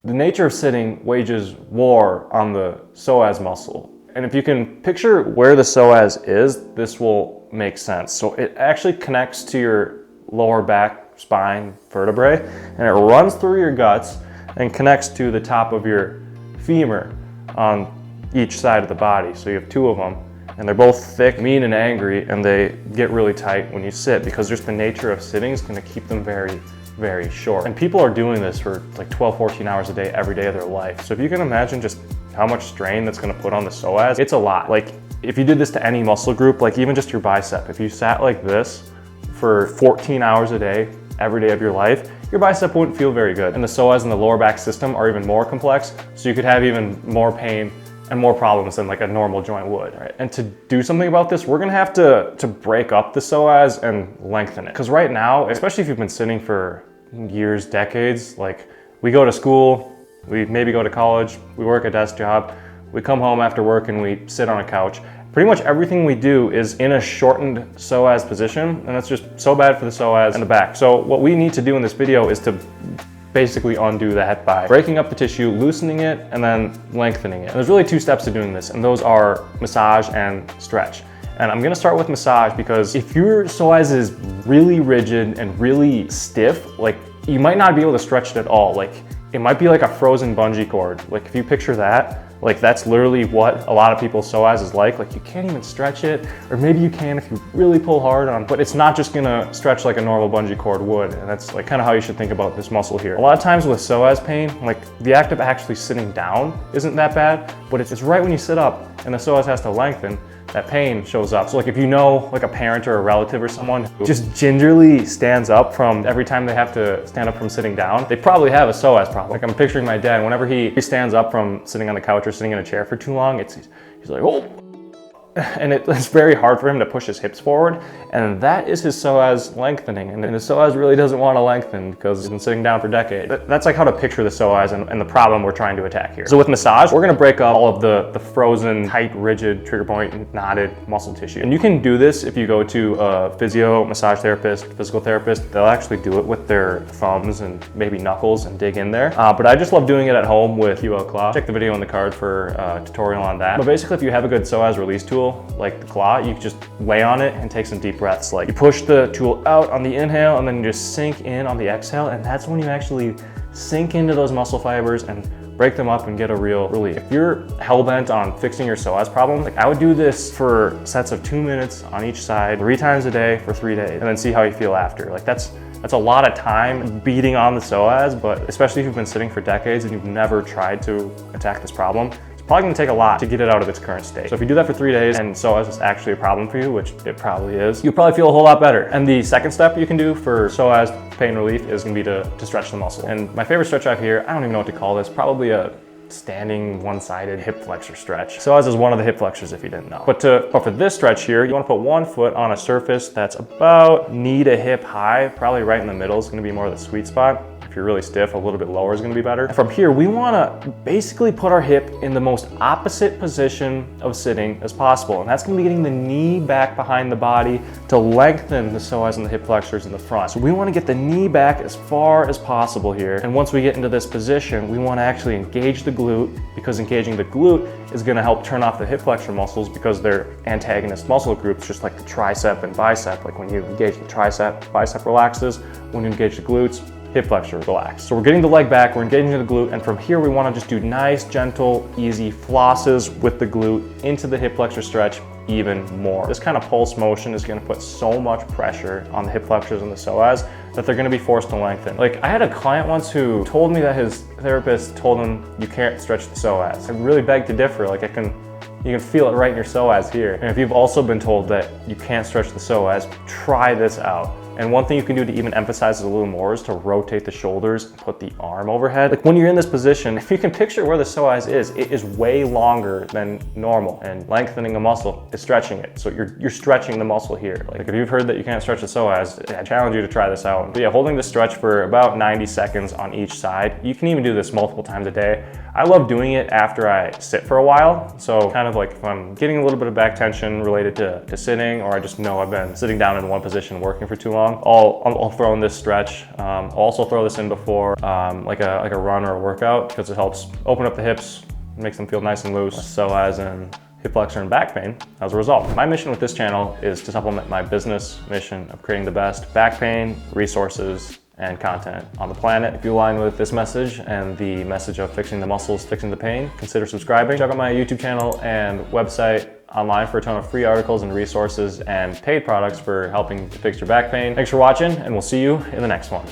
The nature of sitting wages war on the psoas muscle. And if you can picture where the psoas is, this will make sense. So it actually connects to your lower back spine vertebrae, and it runs through your guts and connects to the top of your femur on each side of the body. So you have two of them, and they're both thick, mean, and angry, and they get really tight when you sit because just the nature of sitting is going to keep them very short. And people are doing this for like 12, 14 hours a day, every day of their life. So if you can imagine just how much strain that's going to put on the psoas, it's a lot. Like if you did this to any muscle group, like even just your bicep, if you sat like this for 14 hours a day, every day of your life, your bicep wouldn't feel very good. And the psoas and the lower back system are even more complex, so you could have even more pain and more problems than like a normal joint would, right? And to do something about this, we're gonna have to break up the psoas and lengthen it. Because right now, especially if you've been sitting for years, decades, like we go to school, we maybe go to college, we work a desk job, we come home after work and we sit on a couch. Pretty much everything we do is in a shortened psoas position, and that's just so bad for the psoas and the back. So what we need to do in this video is to basically undo that by breaking up the tissue, loosening it, and then lengthening it. And there's really two steps to doing this, and those are massage and stretch. And I'm gonna start with massage because if your psoas is really rigid and really stiff, like you might not be able to stretch it at all. Like it might be like a frozen bungee cord. Like if you picture that, like that's literally what a lot of people's psoas is like you can't even stretch it, or maybe you can if you really pull hard on, but it's not just gonna stretch like a normal bungee cord would. And that's like kind of how you should think about this muscle here. A lot of times with psoas pain, like the act of actually sitting down isn't that bad, but it's right when you sit up and the psoas has to lengthen, that pain shows up. So like if you know like a parent or a relative or someone who just gingerly stands up from every time they have to stand up from sitting down, they probably have a psoas problem. Like I'm picturing my dad, whenever he stands up from sitting on the couch or sitting in a chair for too long, he's like, oh, and it's very hard for him to push his hips forward, and that is his psoas lengthening, and the psoas really doesn't want to lengthen because he's been sitting down for decades. That's like how to picture the psoas and the problem we're trying to attack here. So with massage, we're going to break up all of the frozen, tight, rigid, trigger point, knotted muscle tissue. And you can do this if you go to a physio, massage therapist, physical therapist. They'll actually do it with their thumbs and maybe knuckles and dig in there. But I just love doing it at home with UL Claw. Check the video in the card for a tutorial on that. But basically, if you have a good psoas release tool, like the claw, you can just lay on it and take some deep breaths. Like you push the tool out on the inhale and then you just sink in on the exhale, and that's when you actually sink into those muscle fibers and break them up and get a real relief. If you're hell-bent on fixing your psoas problem, like I would do this for sets of 2 minutes on each side, 3 times a day for 3 days, and then see how you feel after. Like that's a lot of time beating on the psoas, but especially if you've been sitting for decades and you've never tried to attack this problem, probably gonna take a lot to get it out of its current state. So if you do that for 3 days and psoas is actually a problem for you, which it probably is, you'll probably feel a whole lot better. And the second step you can do for psoas pain relief is gonna be to stretch the muscle. And my favorite stretch out here, I don't even know what to call this, probably a standing one-sided hip flexor stretch. Psoas is one of the hip flexors if you didn't know. But for this stretch here, you wanna put one foot on a surface that's about knee to hip high, probably right in the middle is gonna be more of the sweet spot. If you're really stiff, a little bit lower is gonna be better. And from here, we wanna basically put our hip in the most opposite position of sitting as possible. And that's gonna be getting the knee back behind the body to lengthen the psoas and the hip flexors in the front. So we wanna get the knee back as far as possible here. And once we get into this position, we wanna actually engage the glute, because engaging the glute is gonna help turn off the hip flexor muscles because they're antagonist muscle groups, just like the tricep and bicep. Like when you engage the tricep, bicep relaxes. When you engage the glutes, hip flexor relax. So we're getting the leg back, we're engaging the glute, and from here we want to just do nice, gentle, easy flosses with the glute into the hip flexor stretch even more. This kind of pulse motion is going to put so much pressure on the hip flexors and the psoas that they're going to be forced to lengthen. Like I had a client once who told me that his therapist told him you can't stretch the psoas. I really beg to differ. Like you can feel it right in your psoas here. And if you've also been told that you can't stretch the psoas, try this out. And one thing you can do to even emphasize it a little more is to rotate the shoulders and put the arm overhead. Like when you're in this position, if you can picture where the psoas is, it is way longer than normal, and lengthening a muscle is stretching it. So you're stretching the muscle here. Like if you've heard that you can't stretch the psoas, I challenge you to try this out. But yeah, holding the stretch for about 90 seconds on each side. You can even do this multiple times a day. I love doing it after I sit for a while. So kind of like if I'm getting a little bit of back tension related to sitting, or I just know I've been sitting down in one position working for too long, long. I'll throw in this stretch. I'll also throw this in before like a run or a workout because it helps open up the hips, makes them feel nice and loose. Psoas and hip flexor and back pain as a result. My mission with this channel is to supplement my business mission of creating the best back pain resources and content on the planet. If you align with this message and the message of fixing the muscles, fixing the pain, consider subscribing. Check out my YouTube channel and website online for a ton of free articles and resources and paid products for helping fix your back pain. Thanks for watching, and we'll see you in the next one.